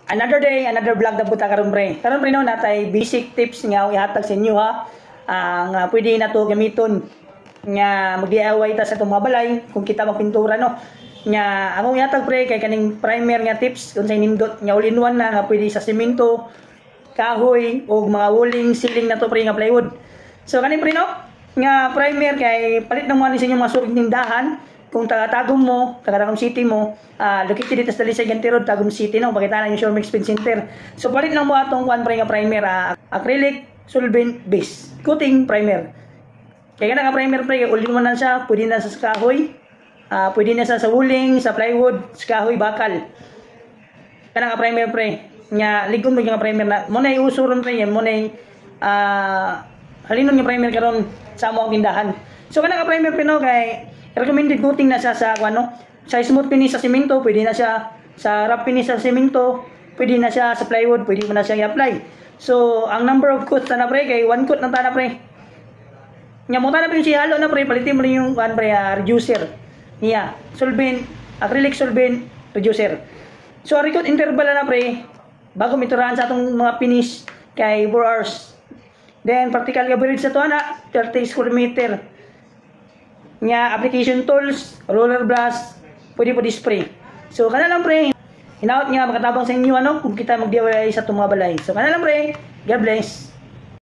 Another day, another vlog na buta karon pre. Karon pre no natay basic tips nga ihatag sa inyo ha. Nga pwede na to gamiton nga mag-DIY ta sa itong mga balay kung kita magpintura no. Nga among ihatag pre kay kaning primer nga tips unsay nindot nga all-in-one na nga pwede sa semento, kahoy o mga walling ceiling na to pre nga plywood. So kaning pre no nga primer kay palit na mo ni sa inyong mga suking tindahan. Kung taga-Tagum mo, taga-Tagum City mo, located dito sa Dalisay Ganti Road, Tagum City, no? Pakita na yung Showmix Spin Center. So, palit lang mo itong primer, acrylic, solvent base, coating primer. Kaya nga primer pre, all-in-one na siya, pwede na sa kahoy, pwede na sa wuling, sa plywood, sa kahoy, bakal. Kaya nga primer pre, nga ligom mo yung primer na, muna yung usuron pre yan, muna yung halinon yung primer karon sa among tindahan. So, kaya nga primer pre no, kay recommended coating na siya sa ano, sa smooth finish sa semento, pwede na siya sa rough finish sa semento, pwede na siya sa plywood, pwede mo na siya i-apply. So, ang number of coats na pre kay one coat na ta na pre. Nya mo ta na pre si halo na pre, palitin mo rin yung pre reducer. Niya, solvent, acrylic solvent reducer. So, recoat interval na pre bago miturahan sa atong mga finish kay 4 hours. Then practical coverage sa to na 30 square meter. Nya application tools, roller brush, pwede po spray. So kana lang pre, hinaot nga makatabang sa inyo ano kung kita mag-DIY sa itong mga balay. So kana lang pre, God bless.